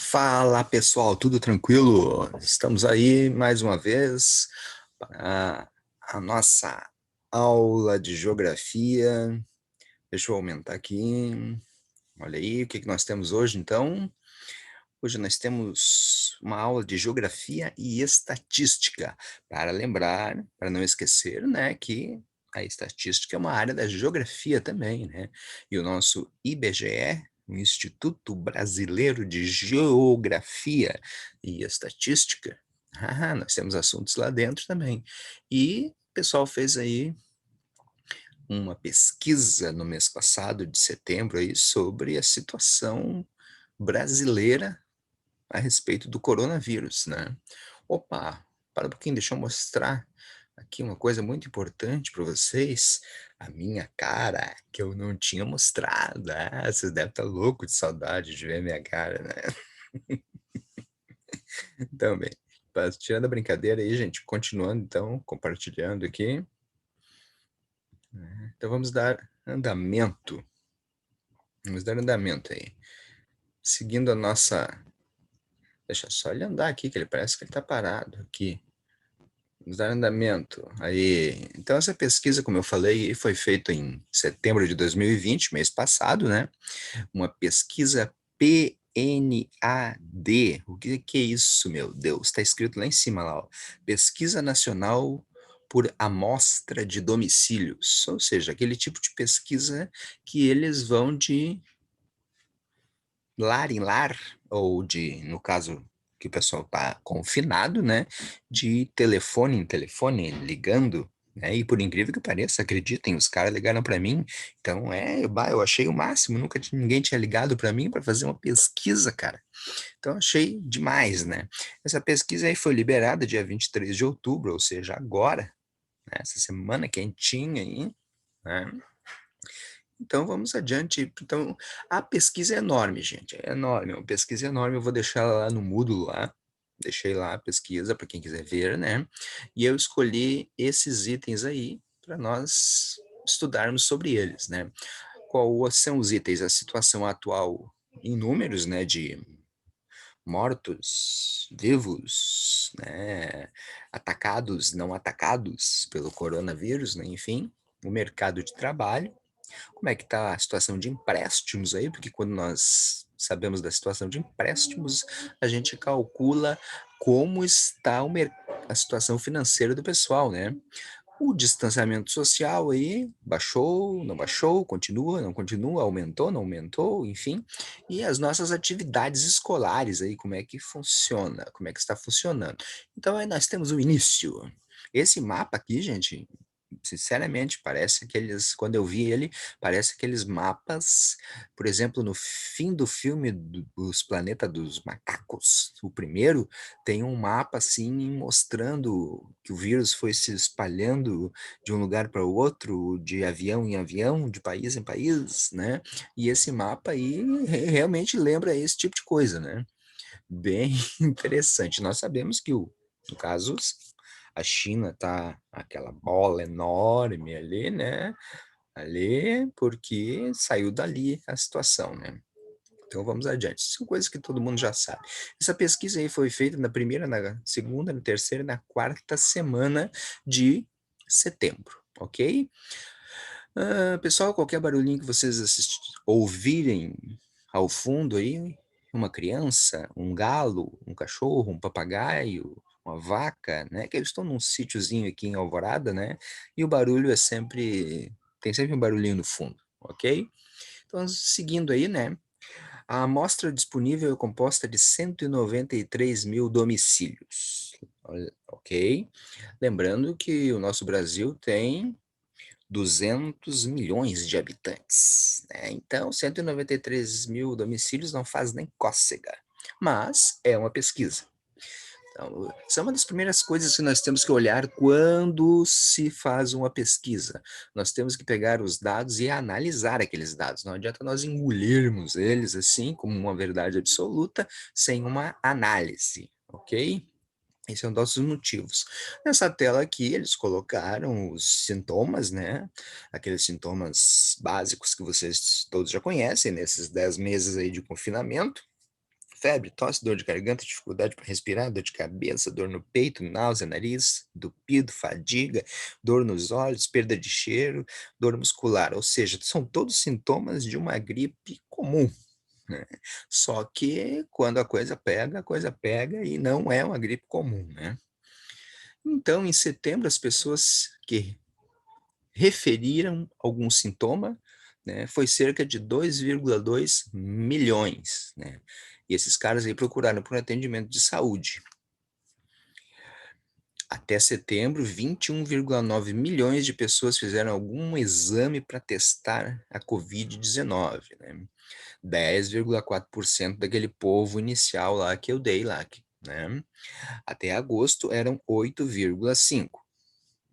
Fala pessoal, tudo tranquilo? Estamos aí mais uma vez para a nossa aula de geografia. Deixa eu aumentar aqui. Olha aí, o que que nós temos hoje então? Hoje nós temos uma aula de geografia e estatística, para lembrar, para não esquecer, né, que a estatística é uma área da geografia também, né? E o nosso IBGE, o Instituto Brasileiro de Geografia e Estatística, nós temos assuntos lá dentro também. E o pessoal fez aí uma pesquisa no mês passado, de setembro, aí, sobre a situação brasileira a respeito do coronavírus, né. Opa, para um pouquinho, deixa eu mostrar aqui uma coisa muito importante para vocês, a minha cara, que eu não tinha mostrado. Vocês devem estar louco de saudade de ver a minha cara, né. Então bem, mas tirando a brincadeira aí, gente, continuando então, compartilhando aqui, né, então vamos dar andamento aí, seguindo a nossa deixa só ele andar aqui, que ele parece que ele está parado aqui. Vamos dar andamento. Aí, então essa pesquisa, como eu falei, foi feita em setembro de 2020, mês passado, né? Uma pesquisa PNAD. O que é isso, meu Deus? Está escrito lá em cima, lá, ó. Pesquisa Nacional por Amostra de Domicílios. Ou seja, aquele tipo de pesquisa que eles vão de lar em lar, ou de, no caso que o pessoal está confinado, né, de telefone em telefone, ligando, né, e por incrível que pareça, acreditem, os caras ligaram para mim, então eu achei o máximo, nunca ninguém tinha ligado para mim para fazer uma pesquisa, cara. Então achei demais, né. Essa pesquisa aí foi liberada dia 23 de outubro, ou seja, agora, né, essa semana quentinha aí, né. Então vamos adiante. Então, a pesquisa é enorme, gente, é enorme, é uma pesquisa enorme, eu vou deixar ela lá no Moodle lá, deixei lá a pesquisa para quem quiser ver, né, e eu escolhi esses itens aí para nós estudarmos sobre eles, né. Qual são os itens? A situação atual em números, né, de mortos, vivos, né, atacados, não atacados pelo coronavírus, né, enfim, o mercado de trabalho, como é que está a situação de empréstimos aí? Porque quando nós sabemos da situação de empréstimos, a gente calcula como está a situação financeira do pessoal, né? O distanciamento social aí baixou, não baixou, continua, não continua, aumentou, não aumentou, enfim. E as nossas atividades escolares aí, como é que funciona? Como é que está funcionando? Então aí nós temos o início. Esse mapa aqui, gente, sinceramente, parece aqueles quando eu vi ele, parece aqueles mapas, por exemplo, no fim do filme dos Planeta dos Macacos, o primeiro, tem um mapa, assim, mostrando que o vírus foi se espalhando de um lugar para o outro, de avião em avião, de país em país, né, e esse mapa aí realmente lembra esse tipo de coisa, né. Bem interessante. Nós sabemos que no caso, a China tá aquela bola enorme ali, né, ali porque saiu dali a situação, né. Então vamos adiante, são coisas que todo mundo já sabe. Essa pesquisa aí foi feita na primeira, na segunda, na terceira e na quarta semana de setembro, ok? Pessoal, qualquer barulhinho que vocês ouvirem ao fundo aí, uma criança, um galo, um cachorro, um papagaio, uma vaca, né, que eles estão num sítiozinho aqui em Alvorada, né, e o barulho tem sempre um barulhinho no fundo, ok? Então seguindo aí, né, a amostra disponível é composta de 193.000 domicílios, ok? Lembrando que o nosso Brasil tem 200 milhões de habitantes, né, então 193.000 domicílios não faz nem cócega, mas é uma pesquisa. Então, essa é uma das primeiras coisas que nós temos que olhar quando se faz uma pesquisa. Nós temos que pegar os dados e analisar aqueles dados, não adianta nós engolirmos eles, assim, como uma verdade absoluta, sem uma análise, ok? Esse é um dos motivos. Nessa tela aqui, eles colocaram os sintomas, né, aqueles sintomas básicos que vocês todos já conhecem, nesses 10 meses aí de confinamento, febre, tosse, dor de garganta, dificuldade para respirar, dor de cabeça, dor no peito, náusea, nariz entupido, fadiga, dor nos olhos, perda de cheiro, dor muscular, ou seja, são todos sintomas de uma gripe comum, né. Só que quando a coisa pega e não é uma gripe comum, né. Então, em setembro, as pessoas que referiram algum sintoma, né, foi cerca de 2,2 milhões, né. E esses caras aí procuraram por atendimento de saúde. Até setembro, 21,9 milhões de pessoas fizeram algum exame para testar a Covid-19, né. 10,4% daquele povo inicial lá que eu dei lá, né. Até agosto eram 8,5.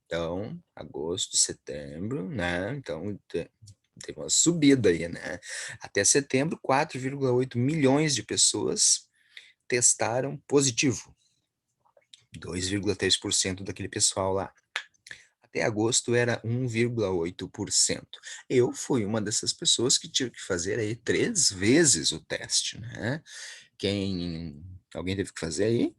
Então, agosto, setembro, né, então teve uma subida aí, né. Até setembro, 4,8 milhões de pessoas testaram positivo, 2,3% daquele pessoal lá. Até agosto era 1,8%. Eu fui uma dessas pessoas que tive que fazer aí 3 vezes o teste, né. Alguém teve que fazer aí?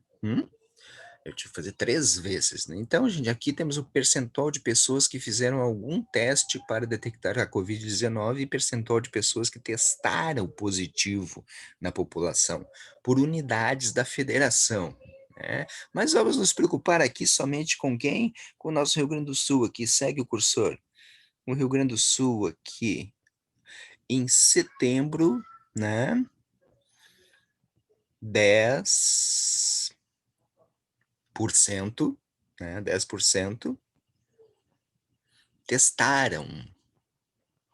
Eu tive que fazer 3 vezes, né. Então, gente, aqui temos o percentual de pessoas que fizeram algum teste para detectar a Covid-19 e percentual de pessoas que testaram positivo na população, por unidades da federação, né. Mas vamos nos preocupar aqui somente com quem? Com o nosso Rio Grande do Sul aqui, segue o cursor. O Rio Grande do Sul aqui, em setembro, né, 10%, né, 10% testaram,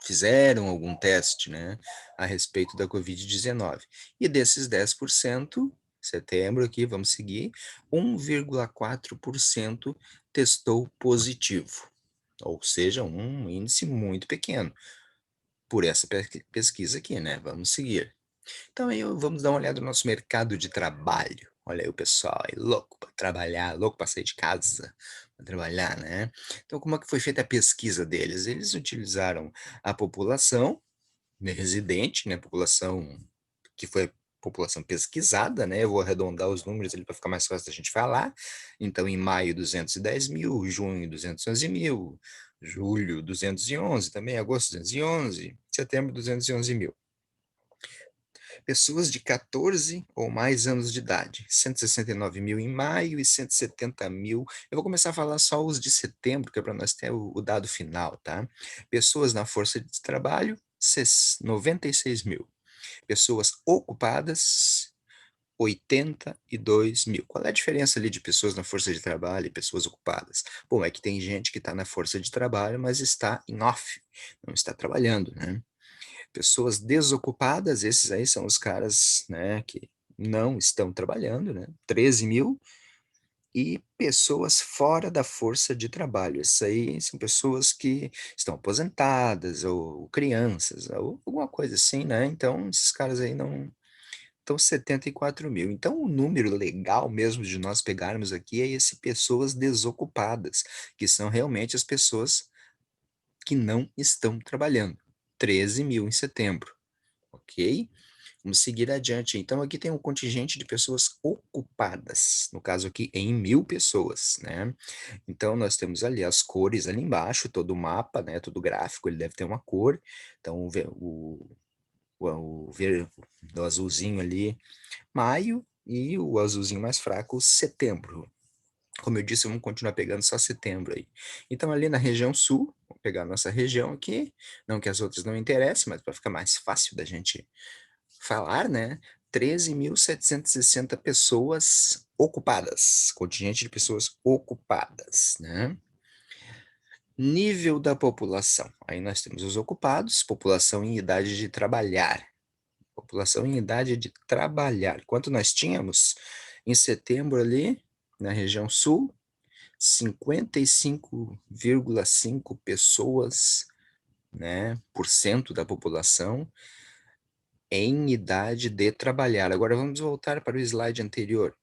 fizeram algum teste, né, a respeito da Covid-19. E desses 10%, setembro aqui, vamos seguir, 1,4% testou positivo, ou seja, um índice muito pequeno, por essa pesquisa aqui, né, vamos seguir. Então aí vamos dar uma olhada no nosso mercado de trabalho. Olha aí o pessoal aí louco para trabalhar, louco para sair de casa, para trabalhar, né. Então como é que foi feita a pesquisa deles? Eles utilizaram a população, né, residente, né, população que foi a população pesquisada, né, eu vou arredondar os números ali para ficar mais fácil da gente falar. Então em maio 210 mil, junho 211 mil, julho 211 também, agosto 211, setembro 211 mil. Pessoas de 14 ou mais anos de idade, 169 mil em maio e 170 mil. Eu vou começar a falar só os de setembro, que é para nós ter o dado final, tá? Pessoas na força de trabalho, 96 mil. Pessoas ocupadas, 82 mil. Qual é a diferença ali de pessoas na força de trabalho e pessoas ocupadas? Bom, é que tem gente que está na força de trabalho, mas está em off, não está trabalhando, né? Pessoas desocupadas, esses aí são os caras, né, que não estão trabalhando, né, 13 mil. E pessoas fora da força de trabalho, essas aí são pessoas que estão aposentadas ou crianças ou alguma coisa assim, né, então esses caras aí não, então 74 mil. Então o número legal mesmo de nós pegarmos aqui é esse pessoas desocupadas, que são realmente as pessoas que não estão trabalhando, 13 mil em setembro. Ok? Vamos seguir adiante. Então, aqui tem um contingente de pessoas ocupadas, no caso aqui em 1.000 pessoas, né? Então, nós temos ali as cores ali embaixo, todo o mapa, né? Todo gráfico, ele deve ter uma cor. Então, o azulzinho ali, maio, e o azulzinho mais fraco, setembro. Como eu disse, vamos continuar pegando só setembro aí. Então, ali na região sul, vamos pegar a nossa região aqui, não que as outras não interessem, mas para ficar mais fácil da gente falar, né, 13.760 pessoas ocupadas, contingente de pessoas ocupadas, né. Nível da população, aí nós temos os ocupados, população em idade de trabalhar, população em idade de trabalhar. Quanto nós tínhamos em setembro ali, na região sul? 55,5 pessoas, né, por cento da população em idade de trabalhar. Agora vamos voltar para o slide anterior.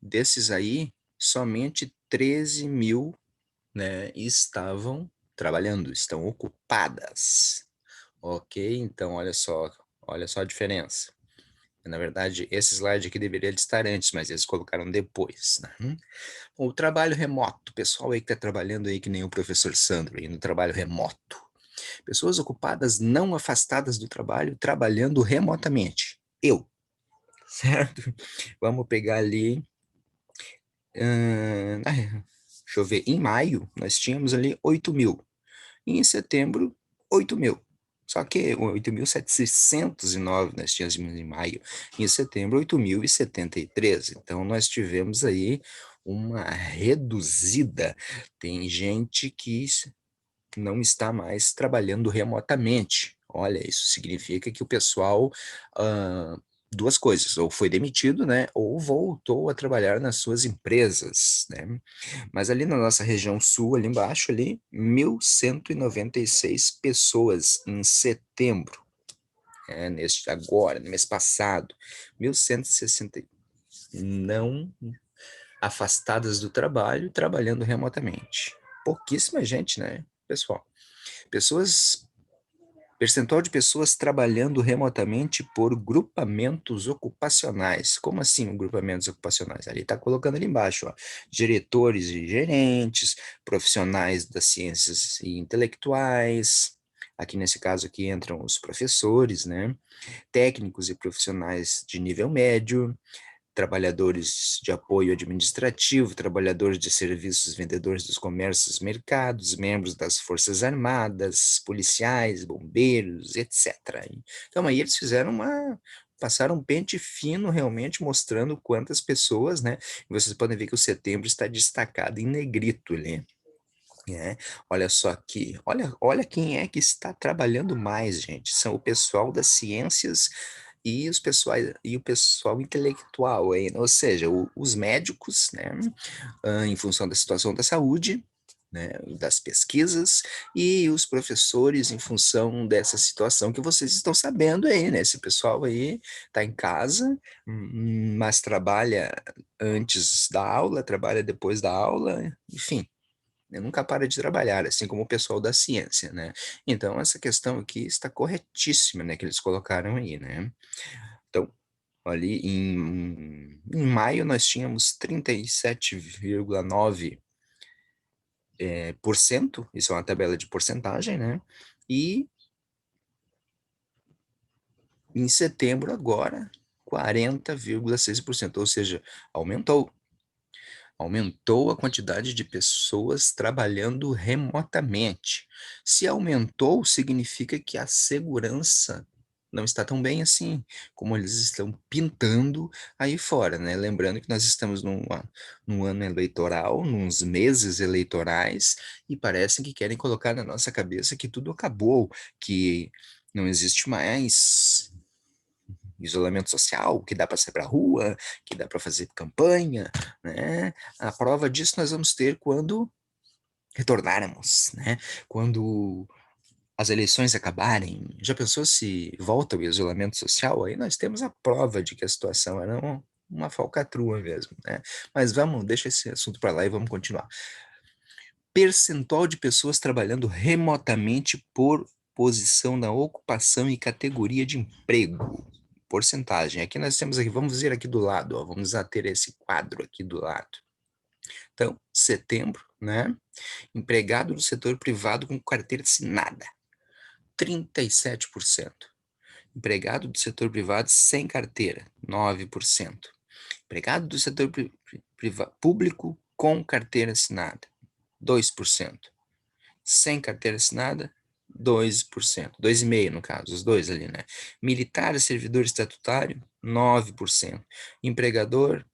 Desses aí, somente 13 mil, né, estavam trabalhando, estão ocupadas. Ok? Então olha só a diferença. Na verdade, esse slide aqui deveria de estar antes, mas eles colocaram depois, né. O trabalho remoto, pessoal aí que está trabalhando aí que nem o professor Sandro aí no trabalho remoto. Pessoas ocupadas não afastadas do trabalho, trabalhando remotamente. Eu, certo? Vamos pegar ali, deixa eu ver, em maio nós tínhamos ali 8.000, e em setembro 8.000. Só que 8.709 nós tínhamos em maio, e em setembro 8.073. Então nós tivemos aí uma reduzida. Tem gente que não está mais trabalhando remotamente. Olha, isso significa que o pessoal, hã, 2 coisas, ou foi demitido, né, ou voltou a trabalhar nas suas empresas, né. Mas ali na nossa região sul, ali embaixo ali, 1.196 pessoas em setembro, neste agora, no mês passado, 1.160 não afastadas do trabalho, trabalhando remotamente. Pouquíssima gente, né, pessoal. Pessoas Percentual de pessoas trabalhando remotamente por grupamentos ocupacionais. Como assim grupamentos ocupacionais? Ali está colocando ali embaixo, ó, diretores e gerentes, profissionais das ciências e intelectuais, aqui nesse caso aqui entram os professores, né, técnicos e profissionais de nível médio, trabalhadores de apoio administrativo, trabalhadores de serviços, vendedores dos comércios, mercados, membros das forças armadas, policiais, bombeiros, etc. Então aí eles passaram um pente fino realmente mostrando quantas pessoas, né, e vocês podem ver que o setembro está destacado em negrito ali, né. Olha só aqui, olha quem é que está trabalhando mais gente, são o pessoal das ciências e o pessoal intelectual aí, ou seja, os médicos, né, em função da situação da saúde, né, das pesquisas, e os professores em função dessa situação que vocês estão sabendo aí, né, esse pessoal aí está em casa, mas trabalha antes da aula, trabalha depois da aula, enfim, né, nunca para de trabalhar, assim como o pessoal da ciência, né. Então essa questão aqui está corretíssima, né, que eles colocaram aí, né. Então, ali em maio nós tínhamos 37,9, por cento, isso é uma tabela de porcentagem, né, e em setembro agora 40,6%, ou seja, aumentou. Aumentou a quantidade de pessoas trabalhando remotamente. Se aumentou, significa que a segurança não está tão bem assim, como eles estão pintando aí fora, né. Lembrando que nós estamos num ano eleitoral, nos meses eleitorais, e parece que querem colocar na nossa cabeça que tudo acabou, que não existe mais isolamento social, que dá para sair para rua, que dá para fazer campanha, né. A prova disso nós vamos ter quando retornarmos, né, quando as eleições acabarem. Já pensou se volta o isolamento social? Aí nós temos a prova de que a situação era uma falcatrua mesmo, né. Mas deixa esse assunto para lá e vamos continuar. Percentual de pessoas trabalhando remotamente por posição na ocupação e categoria de emprego. Porcentagem. Aqui nós temos aqui, vamos ver aqui do lado, ó, vamos ter esse quadro aqui do lado. Então, setembro, né? Empregado do setor privado com carteira assinada, 37%. Empregado do setor privado sem carteira, 9%. Empregado do setor público com carteira assinada, 2%. Sem carteira assinada, 2%, 2,5% no caso, os 2 ali, né. Militar e servidor estatutário, 9%. Empregador,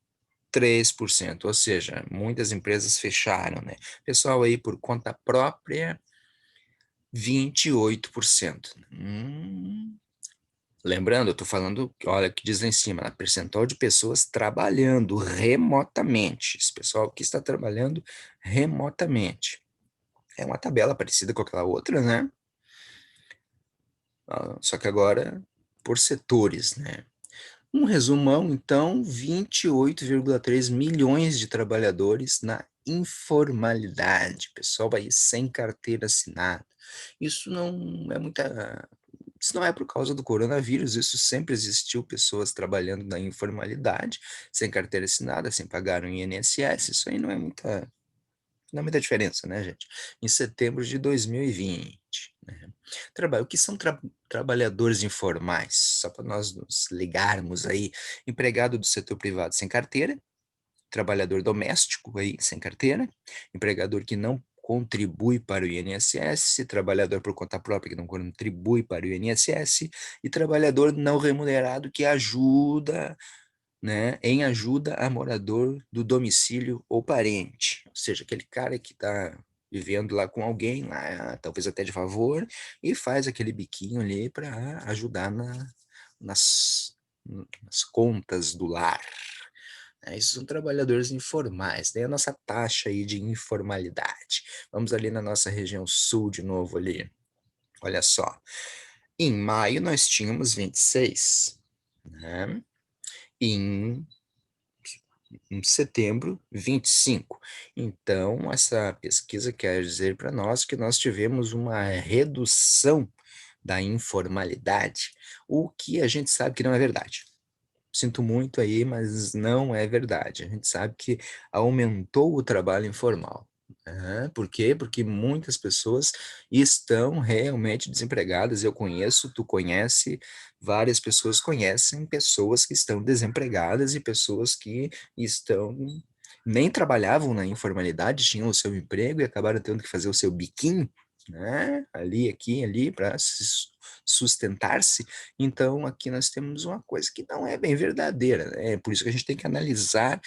3%, ou seja, muitas empresas fecharam, né. Pessoal aí por conta própria, 28%. Lembrando, eu estou falando, olha o que diz lá em cima, né, percentual de pessoas trabalhando remotamente, esse pessoal que está trabalhando remotamente. É uma tabela parecida com aquela outra, né. Só que agora por setores, né. Um resumão então, 28,3 milhões de trabalhadores na informalidade, pessoal aí sem carteira assinada. Isso não é muita Se não é por causa do coronavírus, isso sempre existiu, pessoas trabalhando na informalidade, sem carteira assinada, sem pagar um INSS, isso aí não é muita diferença, né, gente. Em setembro de 2020, né. O que são trabalhadores informais? Só para nós nos ligarmos aí, empregado do setor privado sem carteira, trabalhador doméstico aí, sem carteira, empregador que não contribui para o INSS, trabalhador por conta própria que não contribui para o INSS e trabalhador não remunerado que ajuda, né, em ajuda a morador do domicílio ou parente, ou seja, aquele cara que está vivendo lá com alguém, lá, talvez até de favor, e faz aquele biquinho ali para ajudar nas nas contas do lar. Esses são trabalhadores informais, tem a nossa taxa aí de informalidade. Vamos ali na nossa região sul de novo ali, olha só, em maio nós tínhamos 26, né, em em setembro, 25. Então, essa pesquisa quer dizer para nós que nós tivemos uma redução da informalidade, o que a gente sabe que não é verdade. Sinto muito aí, mas não é verdade. A gente sabe que aumentou o trabalho informal. Por quê? Porque muitas pessoas estão realmente desempregadas. Eu conheço, tu conhece, várias pessoas conhecem pessoas que estão desempregadas e pessoas que estão nem trabalhavam na informalidade, tinham o seu emprego e acabaram tendo que fazer o seu biquinho, né? Ali, aqui, ali, para sustentar-se. Então, aqui nós temos uma coisa que não é bem verdadeira, né, é por isso que a gente tem que analisar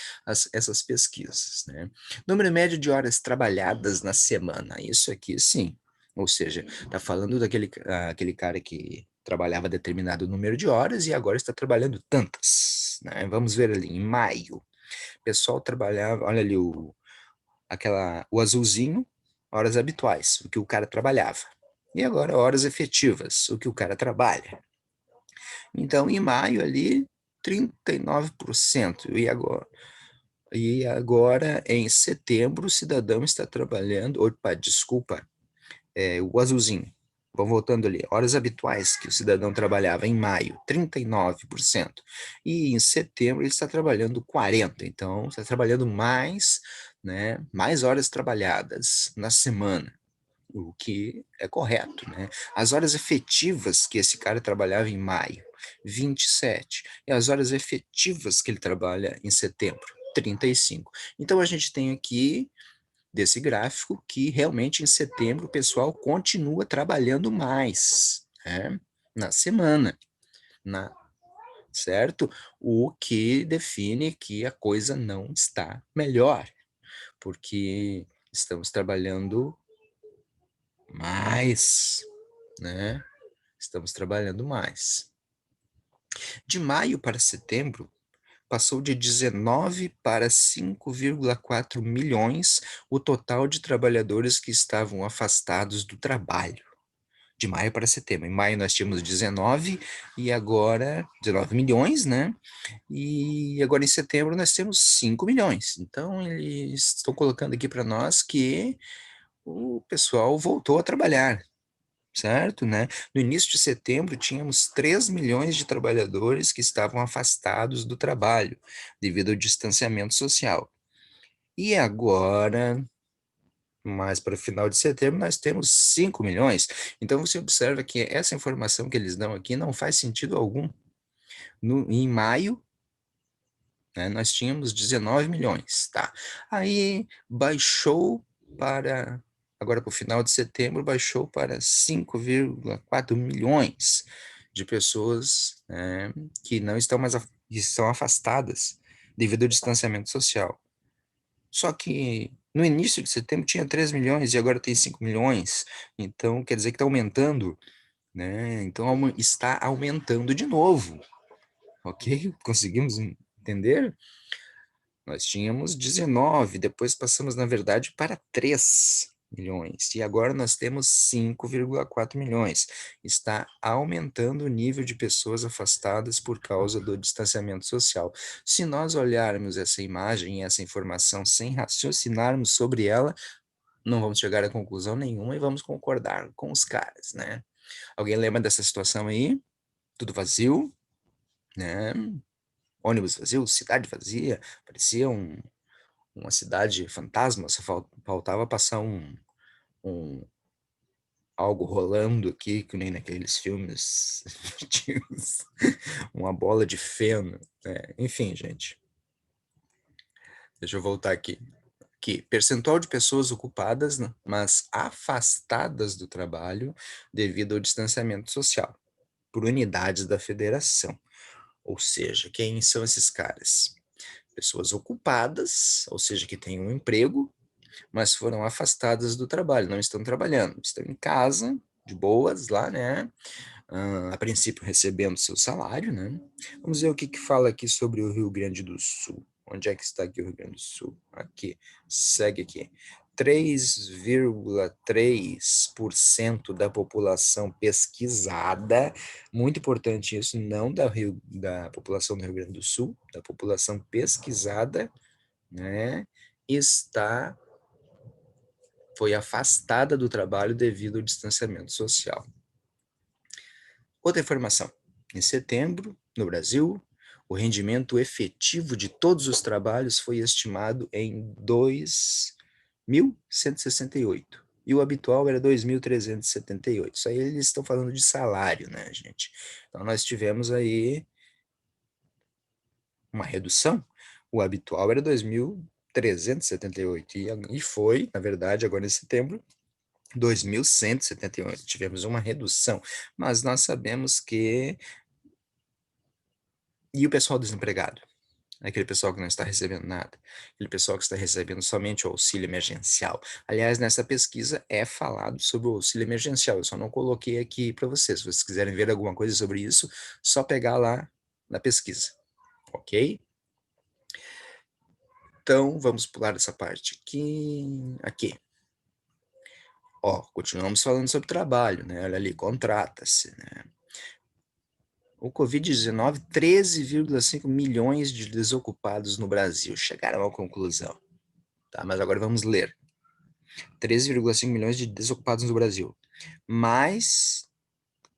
essas pesquisas, né. Número médio de horas trabalhadas na semana, isso aqui sim, ou seja, está falando aquele cara que trabalhava determinado número de horas e agora está trabalhando tantas, né. Vamos ver ali, em maio, o pessoal trabalhava, olha ali o azulzinho, horas habituais, o que o cara trabalhava. E agora horas efetivas, o que o cara trabalha. Então, em maio ali, 39%. E agora em setembro, o cidadão está trabalhando, opa, desculpa, o azulzinho. Vamos voltando ali, horas habituais que o cidadão trabalhava em maio, 39%. E em setembro ele está trabalhando 40%, então está trabalhando mais, né, mais horas trabalhadas na semana. O que é correto, né. As horas efetivas que esse cara trabalhava em maio, 27, e as horas efetivas que ele trabalha em setembro, 35. Então a gente tem aqui, desse gráfico, que realmente em setembro o pessoal continua trabalhando mais, né, na semana, na certo? O que define que a coisa não está melhor, porque estamos trabalhando mais, né, estamos trabalhando mais. De maio para setembro, passou de 19 para 5,4 milhões o total de trabalhadores que estavam afastados do trabalho. De maio para setembro. Em maio nós tínhamos 19 e agora 19 milhões, né, e agora em setembro nós temos 5 milhões. Então eles estão colocando aqui para nós que o pessoal voltou a trabalhar. Certo, né. No início de setembro, tínhamos 3 milhões de trabalhadores que estavam afastados do trabalho, devido ao distanciamento social. E agora, mais para o final de setembro, nós temos 5 milhões. Então você observa que essa informação que eles dão aqui não faz sentido algum. Em maio, né, nós tínhamos 19 milhões, tá. Aí baixou para agora para o final de setembro, baixou para 5,4 milhões de pessoas, que não estão mais que estão afastadas devido ao distanciamento social. Só que no início de setembro tinha 3 milhões e agora tem 5 milhões, então quer dizer que está aumentando, né, então está aumentando de novo, ok? Conseguimos entender? Nós tínhamos 19, depois passamos, na verdade, para 3 milhões, e agora nós temos 5,4 milhões. Está aumentando o nível de pessoas afastadas por causa do distanciamento social. Se nós olharmos essa imagem e essa informação sem raciocinarmos sobre ela, não vamos chegar a conclusão nenhuma e vamos concordar com os caras, né. Alguém lembra dessa situação aí? Tudo vazio, né, ônibus vazio, cidade vazia, parecia uma cidade fantasma, só faltava passar um algo rolando aqui, que nem naqueles filmes antigos, uma bola de feno, enfim, gente. Deixa eu voltar aqui. Que percentual de pessoas ocupadas, né, mas afastadas do trabalho devido ao distanciamento social, por unidades da federação. Ou seja, quem são esses caras? Pessoas ocupadas, ou seja, que têm um emprego, mas foram afastadas do trabalho, não estão trabalhando, estão em casa, de boas lá, né? A princípio recebendo seu salário, né? Vamos ver o que que fala aqui sobre o Rio Grande do Sul. Onde é que está aqui o Rio Grande do Sul? Aqui, segue aqui. 3,3% da população pesquisada, muito importante isso, não da população do Rio Grande do Sul, da população pesquisada, né, foi afastada do trabalho devido ao distanciamento social. Outra informação: em setembro, no Brasil, o rendimento efetivo de todos os trabalhos foi estimado em 2.168 e o habitual era 2.378. Isso aí eles estão falando de salário, né, gente? Então nós tivemos aí uma redução. O habitual era 2.378 e foi, na verdade, agora em setembro, 2.178. Tivemos uma redução, mas nós sabemos que. E o pessoal desempregado? Aquele pessoal que não está recebendo nada, aquele pessoal que está recebendo somente o auxílio emergencial. Aliás, nessa pesquisa é falado sobre o auxílio emergencial, eu só não coloquei aqui para vocês. Se vocês quiserem ver alguma coisa sobre isso, só pegar lá na pesquisa, ok? Então, vamos pular essa parte aqui. Ó, continuamos falando sobre trabalho, né? Olha ali, contrata-se, né? O Covid-19, 13,5 milhões de desocupados no Brasil. Chegaram à conclusão, tá? Mas agora vamos ler. 13,5 milhões de desocupados no Brasil. Mais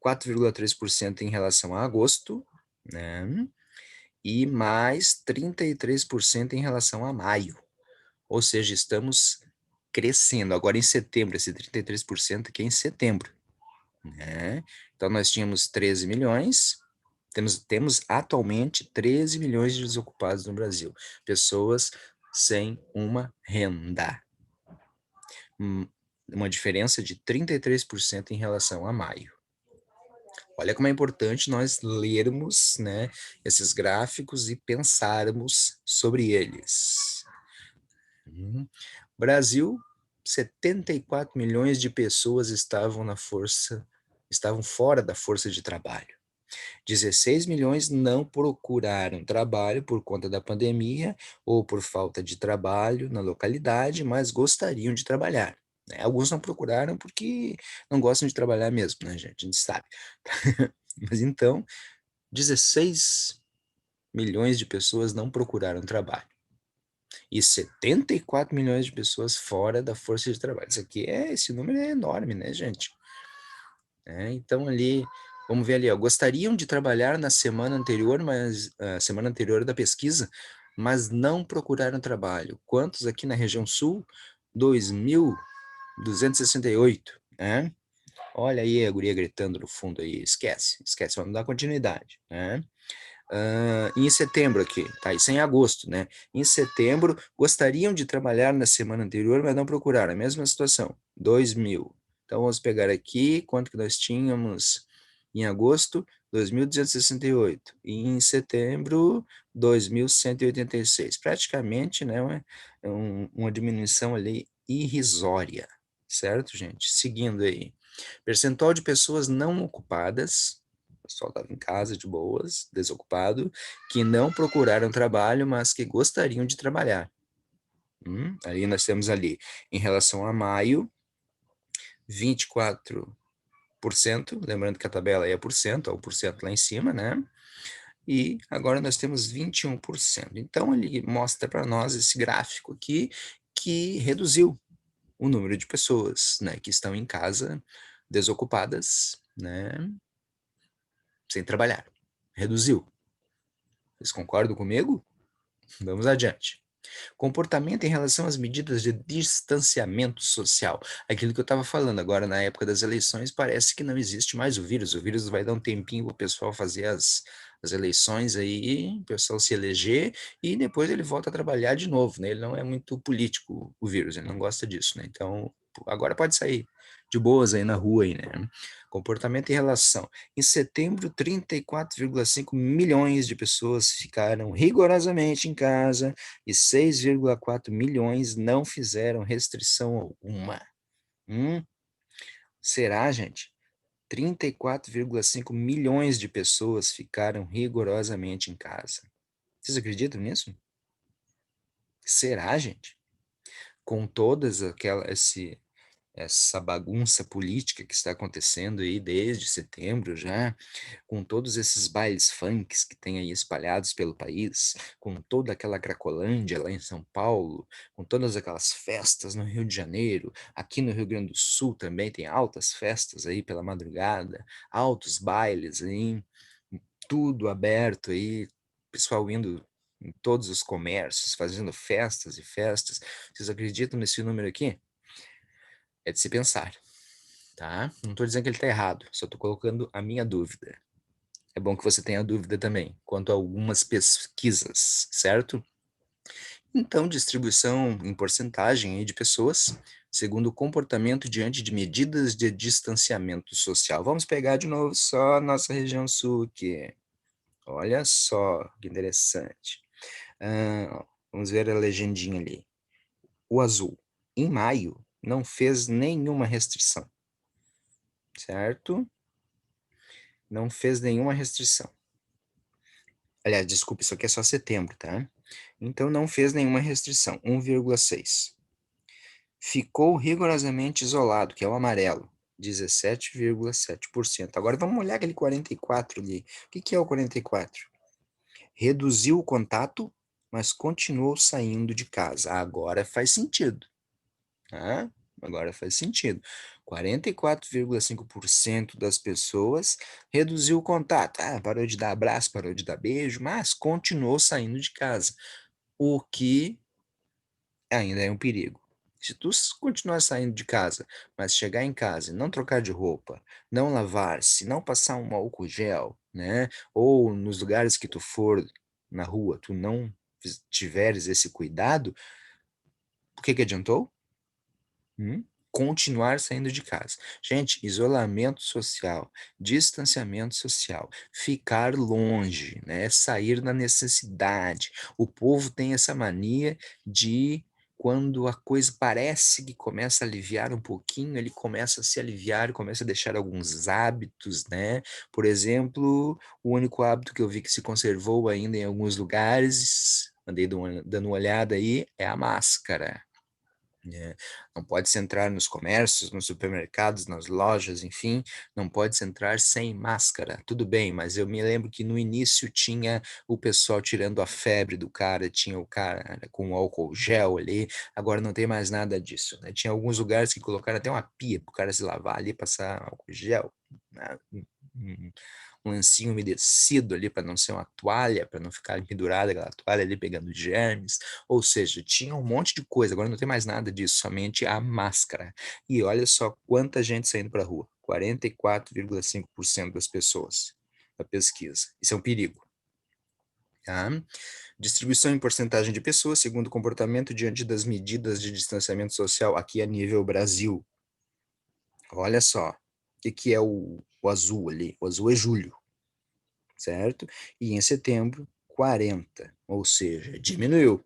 4,3% em relação a agosto, né? E mais 33% em relação a maio. Ou seja, estamos crescendo. Agora em setembro, esse 33% aqui é em setembro, né? Então nós tínhamos 13 milhões, temos atualmente 13 milhões de desocupados no Brasil. Pessoas sem uma renda. Uma diferença de 33% em relação a maio. Olha como é importante nós lermos, né, esses gráficos e pensarmos sobre eles. Brasil, 74 milhões de pessoas estavam fora da força de trabalho. 16 milhões não procuraram trabalho por conta da pandemia ou por falta de trabalho na localidade, mas gostariam de trabalhar, né? Alguns não procuraram porque não gostam de trabalhar mesmo, né, gente? A gente sabe. Mas então, 16 milhões de pessoas não procuraram trabalho. E 74 milhões de pessoas fora da força de trabalho. Esse número é enorme, né, gente? Então ali, vamos ver ali, ó, gostariam de trabalhar na semana anterior, mas a semana anterior da pesquisa, mas não procuraram trabalho. Quantos aqui na região sul? 2.268, né? Olha aí a guria gritando no fundo aí, esquece, vamos dar continuidade, né? Em setembro aqui, tá? Isso é em agosto, né? Em setembro, gostariam de trabalhar na semana anterior, mas não procuraram. A mesma situação, 2.000. Então, vamos pegar aqui, quanto que nós tínhamos em agosto? 2.268. E em setembro, 2.186. Praticamente, né, uma diminuição ali irrisória, certo, gente? Seguindo aí. Percentual de pessoas não ocupadas, o pessoal estava em casa de boas, desocupado, que não procuraram trabalho, mas que gostariam de trabalhar. Aí nós temos ali, em relação a maio, 24%, lembrando que a tabela aí é por cento, ó, o por cento lá em cima, né? E agora nós temos 21%. Então ele mostra para nós esse gráfico aqui que reduziu o número de pessoas, né, que estão em casa desocupadas, né, sem trabalhar. Reduziu. Vocês concordam comigo? Vamos adiante. Comportamento em relação às medidas de distanciamento social. Aquilo que eu estava falando agora na época das eleições, parece que não existe mais o vírus vai dar um tempinho para o pessoal fazer as eleições aí, o pessoal se eleger e depois ele volta a trabalhar de novo, né, ele não é muito político, o vírus, ele não gosta disso, né, então agora pode sair de boas aí na rua aí, né. Comportamento em relação em setembro, 34,5 milhões de pessoas ficaram rigorosamente em casa e 6,4 milhões não fizeram restrição alguma. Hum, será, gente? 34,5 milhões de pessoas ficaram rigorosamente em casa. Vocês acreditam nisso? Será, gente? Com todas aquela essa bagunça política que está acontecendo aí desde setembro já, com todos esses bailes funks que tem aí espalhados pelo país, com toda aquela Cracolândia lá em São Paulo, com todas aquelas festas no Rio de Janeiro, aqui no Rio Grande do Sul também tem altas festas aí pela madrugada, altos bailes aí, tudo aberto aí, pessoal indo em todos os comércios, fazendo festas e festas. Vocês acreditam nesse número aqui? É de se pensar, tá? Não estou dizendo que ele está errado, só estou colocando a minha dúvida. É bom que você tenha dúvida também, quanto a algumas pesquisas, certo? Então, distribuição em porcentagem aí de pessoas, segundo o comportamento diante de medidas de distanciamento social. Vamos pegar de novo só a nossa região sul aqui. Olha só que interessante. Vamos ver a legendinha ali. O azul, em maio, não fez nenhuma restrição, certo? Não fez nenhuma restrição. Aliás, desculpa, isso aqui é só setembro, tá? Então não fez nenhuma restrição, 1,6. Ficou rigorosamente isolado, que é o amarelo, 17,7%. Agora vamos olhar aquele 44 ali. O que é o 44? Reduziu o contato, mas continuou saindo de casa. Agora faz sentido, tá? Agora faz sentido. 44,5% das pessoas reduziu o contato. Parou de dar abraço, parou de dar beijo, mas continuou saindo de casa, o que ainda é um perigo. Se tu continuar saindo de casa, mas chegar em casa e não trocar de roupa, não lavar-se, não passar um álcool gel, né, ou nos lugares que tu for na rua, tu não tiveres esse cuidado, o que que adiantou? Continuar saindo de casa. Gente, isolamento social, distanciamento social, ficar longe, né, sair na necessidade. O povo tem essa mania de quando a coisa parece que começa a aliviar um pouquinho, ele começa a se aliviar, começa a deixar alguns hábitos, né. Por exemplo, o único hábito que eu vi que se conservou ainda em alguns lugares, andei dando uma olhada aí, é a máscara. É, não pode-se entrar nos comércios, nos supermercados, nas lojas, enfim, não pode-se entrar sem máscara. Tudo bem, mas eu me lembro que no início tinha o pessoal tirando a febre do cara, tinha o cara com álcool gel ali, agora não tem mais nada disso, né? Tinha alguns lugares que colocaram até uma pia para o cara se lavar ali, passar álcool gel, né? Um um lencinho umedecido ali para não ser uma toalha, para não ficar pendurada aquela toalha ali pegando germes. Ou seja, tinha um monte de coisa, agora não tem mais nada disso, somente a máscara. E olha só quanta gente saindo para a rua, 44,5% das pessoas da pesquisa. Isso é um perigo, tá? Distribuição em porcentagem de pessoas, segundo o comportamento diante das medidas de distanciamento social aqui a nível Brasil. Olha só, o que que é o azul ali? O azul é julho, certo? E em setembro, 40, ou seja, diminuiu.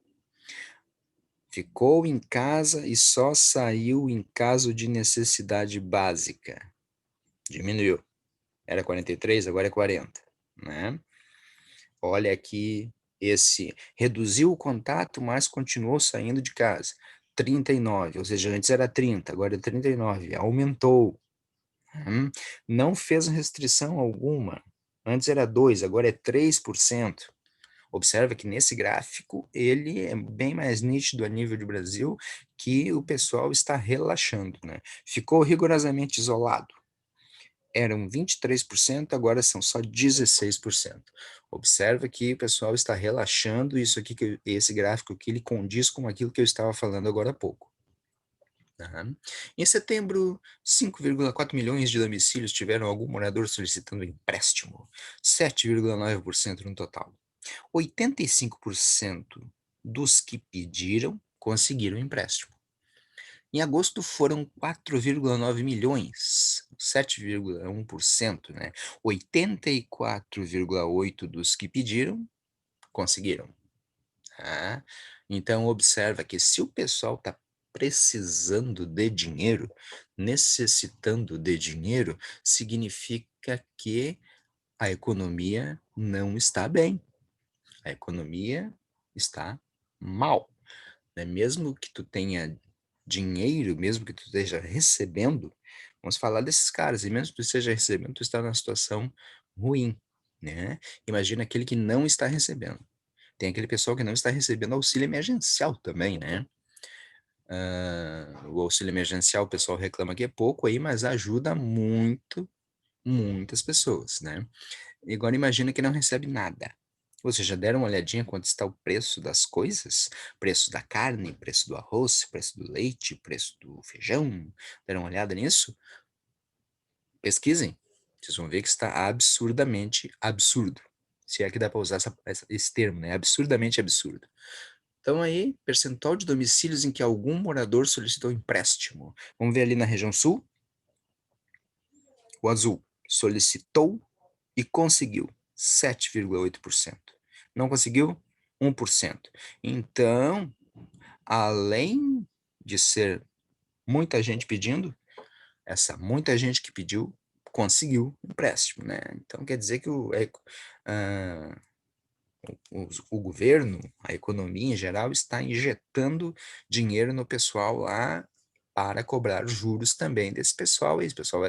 Ficou em casa e só saiu em caso de necessidade básica. Diminuiu. Era 43, agora é 40, né? Olha aqui esse reduziu o contato, mas continuou saindo de casa. 39, ou seja, antes era 30, agora é 39, aumentou. Não fez restrição alguma. Antes era 2, agora é 3%. Observa que nesse gráfico ele é bem mais nítido a nível de Brasil que o pessoal está relaxando, né? Ficou rigorosamente isolado. eram 23%, agora são só 16%. Observa que o pessoal está relaxando, isso aqui esse gráfico aqui, ele condiz com aquilo que eu estava falando agora há pouco. Tá? Em setembro, 5,4 milhões de domicílios tiveram algum morador solicitando empréstimo, 7,9% no total. 85% dos que pediram conseguiram empréstimo. Em agosto foram 4,9 milhões, 7,1%, né? 84,8% dos que pediram conseguiram. Tá? Então observa que se o pessoal está precisando de dinheiro, necessitando de dinheiro, significa que a economia não está bem. A economia está mal, né? Mesmo que tu tenha dinheiro, mesmo que tu esteja recebendo, vamos falar desses caras, e mesmo que tu esteja recebendo, tu está numa situação ruim, né? Imagina aquele que não está recebendo. Tem aquele pessoal que não está recebendo auxílio emergencial também, né? O auxílio emergencial, o pessoal reclama que é pouco aí, mas ajuda muito, muitas pessoas, né? E agora imagina que não recebe nada. Vocês já deram uma olhadinha quanto está o preço das coisas? Preço da carne, preço do arroz, preço do leite, preço do feijão? Deram uma olhada nisso? Pesquisem. Vocês vão ver que está absurdamente absurdo. Se é que dá para usar esse termo, né? Absurdamente absurdo. Então aí, percentual de domicílios em que algum morador solicitou empréstimo. Vamos ver ali na região sul? O azul solicitou e conseguiu 7,8%. Não conseguiu 1%. Então, além de ser muita gente pedindo, essa muita gente que pediu conseguiu empréstimo, né? Então quer dizer que ah, o governo, a economia em geral, está injetando dinheiro no pessoal lá para cobrar juros também desse pessoal, e esse pessoal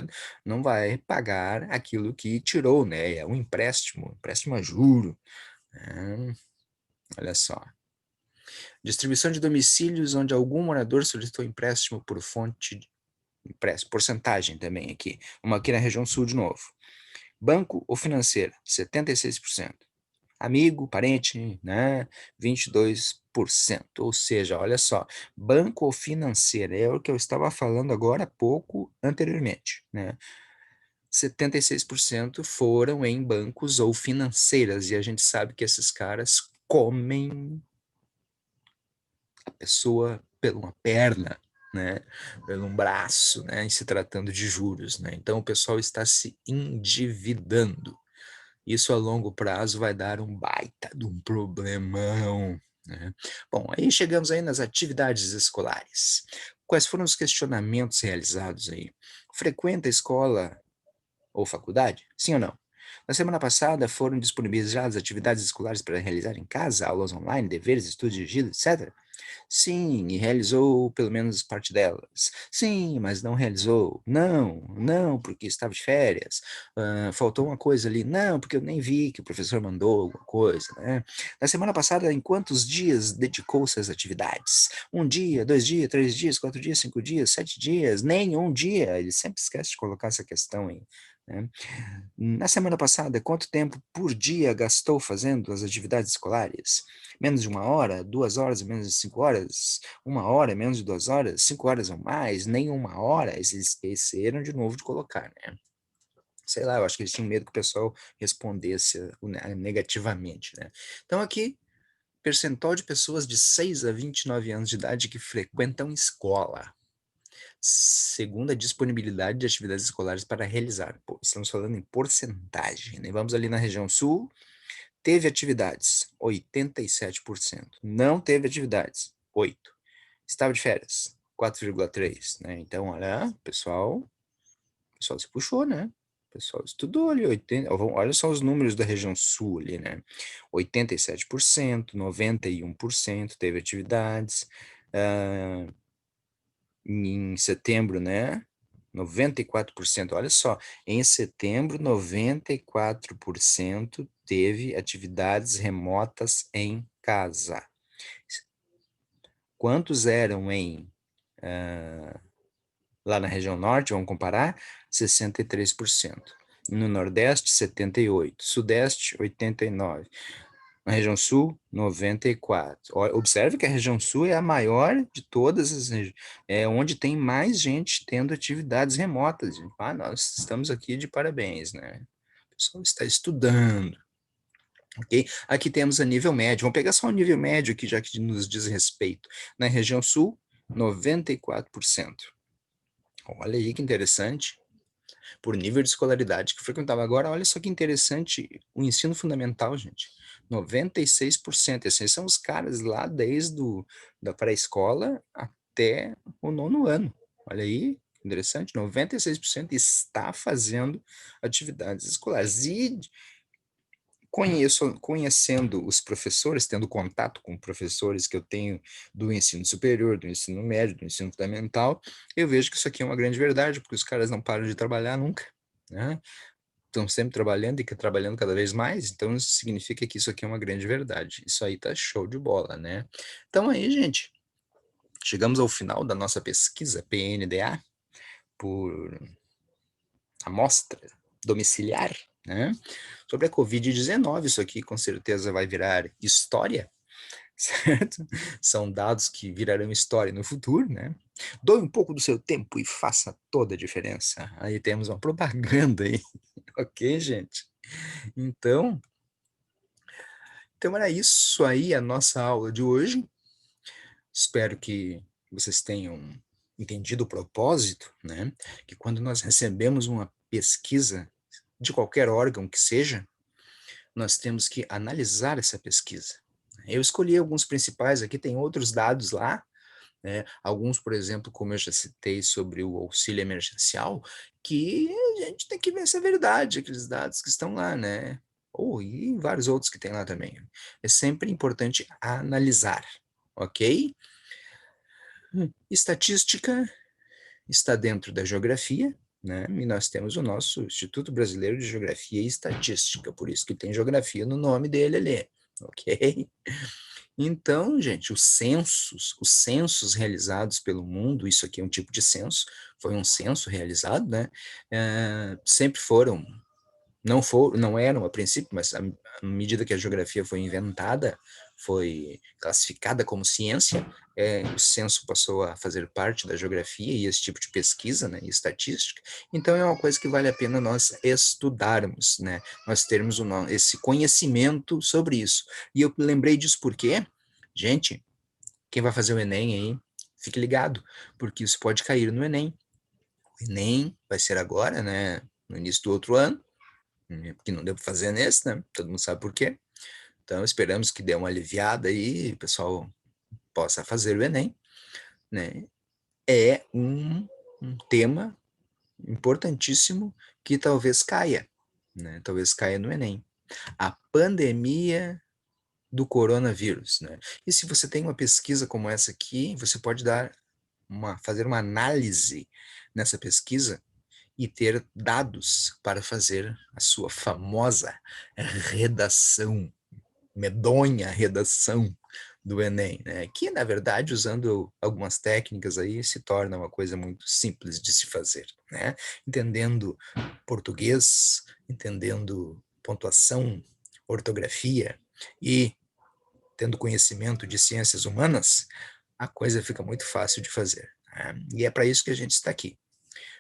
não vai pagar aquilo que tirou, né? É um empréstimo a juro, né? Olha só. Distribuição de domicílios onde algum morador solicitou empréstimo por fonte de empréstimo, porcentagem também aqui. Uma aqui na região sul de novo. Banco ou financeira, 76%. Amigo, parente, né? 22%. Ou seja, olha só, banco ou financeira é o que eu estava falando agora há pouco anteriormente, né? 76% foram em bancos ou financeiras, e a gente sabe que esses caras comem a pessoa pela uma perna, né? Pelo um braço, né? Em se tratando de juros, né? Então o pessoal está se endividando. Isso a longo prazo vai dar um baita de um problemão, né? Bom, aí chegamos aí nas atividades escolares. Quais foram os questionamentos realizados aí? Frequenta a escola ou faculdade? Sim ou não? Na semana passada foram disponibilizadas atividades escolares para realizar em casa, aulas online, deveres, estudos dirigidos, etc. Sim, e realizou pelo menos parte delas. Sim, mas não realizou. Não, não, porque estava de férias. Faltou uma coisa ali. Não, porque eu nem vi que o professor mandou alguma coisa, né? Na semana passada, em quantos dias dedicou-se às atividades? Um dia, 2 dias, 3 dias, 4 dias, 5 dias, 7 dias, nem um dia. Ele sempre esquece de colocar essa questão aí, né? Na semana passada, quanto tempo por dia gastou fazendo as atividades escolares? Menos de 1 hora, 2 horas, menos de 5 horas, 1 hora, menos de 2 horas, 5 horas ou mais, nem 1 hora, eles esqueceram de novo de colocar, né? Sei lá, eu acho que eles tinham medo que o pessoal respondesse negativamente, né? Então aqui, percentual de pessoas de 6 a 29 anos de idade que frequentam escola, segundo a disponibilidade de atividades escolares para realizar. Pô, estamos falando em porcentagem, né? Vamos ali na região sul, teve atividades, 87%. Não teve atividades, 8%. Estava de férias, 4,3%, né? Então, olha, o pessoal se puxou, né? O pessoal estudou ali, 80, olha só os números da região sul ali, né? 87%, 91% teve atividades. ah, Em setembro, né? 94%. Olha só, em setembro, 94% teve atividades remotas em casa. Quantos eram em Lá na região norte, vamos comparar, 63%. No nordeste, 78%. Sudeste, 89%. Na região sul, 94%. Observe que a região sul é a maior de todas as regiões, é onde tem mais gente tendo atividades remotas. Nós estamos aqui de parabéns, né? O pessoal está estudando, ok? Aqui temos a nível médio. Vamos pegar só o nível médio aqui, já que nos diz respeito. Na região sul, 94%. Olha aí que interessante. Por nível de escolaridade que frequentava. Agora, olha só que interessante, o ensino fundamental, gente. 96%. Esses são os caras lá desde da pré-escola até o 9º ano. Olha aí, interessante, 96% está fazendo atividades escolares. E conhecendo os professores, tendo contato com professores que eu tenho do ensino superior, do ensino médio, do ensino fundamental, eu vejo que isso aqui é uma grande verdade, porque os caras não param de trabalhar nunca, né? Estão sempre trabalhando e trabalhando cada vez mais, então isso significa que isso aqui é uma grande verdade. Isso aí tá show de bola, né? Então aí, gente, chegamos ao final da nossa pesquisa PNDA por amostra domiciliar, né? Sobre a Covid-19, isso aqui com certeza vai virar história, certo? São dados que virarão história no futuro, né? Doe um pouco do seu tempo e faça toda a diferença. Aí temos uma propaganda aí, ok, gente? Então era isso aí a nossa aula de hoje. Espero que vocês tenham entendido o propósito, né? Que quando nós recebemos uma pesquisa de qualquer órgão que seja, nós temos que analisar essa pesquisa. Eu escolhi alguns principais aqui, tem outros dados lá, né? Alguns, por exemplo, como eu já citei sobre o auxílio emergencial, que a gente tem que ver se é verdade, aqueles dados que estão lá, né? E vários outros que tem lá também. É sempre importante analisar, ok? Estatística está dentro da geografia, né? E nós temos o nosso Instituto Brasileiro de Geografia e Estatística, por isso que tem geografia no nome dele ali, ok? Então, gente, os censos realizados pelo mundo, isso aqui é um tipo de censo, foi um censo realizado, né? Sempre foram, não eram a princípio, mas à medida que a geografia foi inventada, foi classificada como ciência, o censo passou a fazer parte da geografia e esse tipo de pesquisa, né, e estatística. Então é uma coisa que vale a pena nós estudarmos, né, nós termos esse conhecimento sobre isso. E eu lembrei disso porque, gente, quem vai fazer o Enem aí, fique ligado, porque isso pode cair no Enem. O Enem vai ser agora, né, no início do outro ano, que não deu para fazer nesse, né? Todo mundo sabe por quê. Então, esperamos que dê uma aliviada aí, o pessoal possa fazer o Enem, né? É um tema importantíssimo que talvez caia, né? Talvez caia no Enem. A pandemia do coronavírus, né? E se você tem uma pesquisa como essa aqui, você pode fazer uma análise nessa pesquisa e ter dados para fazer a sua famosa redação, medonha redação do Enem, né? Que, na verdade, usando algumas técnicas aí, se torna uma coisa muito simples de se fazer, né? Entendendo português, entendendo pontuação, ortografia e tendo conhecimento de ciências humanas, a coisa fica muito fácil de fazer, né? E é para isso que a gente está aqui.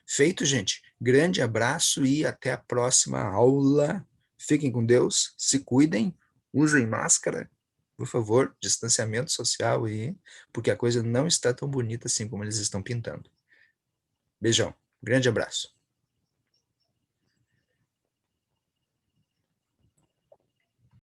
Feito, gente. Grande abraço e até a próxima aula. Fiquem com Deus, se cuidem, usem máscara, por favor, distanciamento social aí, porque a coisa não está tão bonita assim como eles estão pintando. Beijão, grande abraço.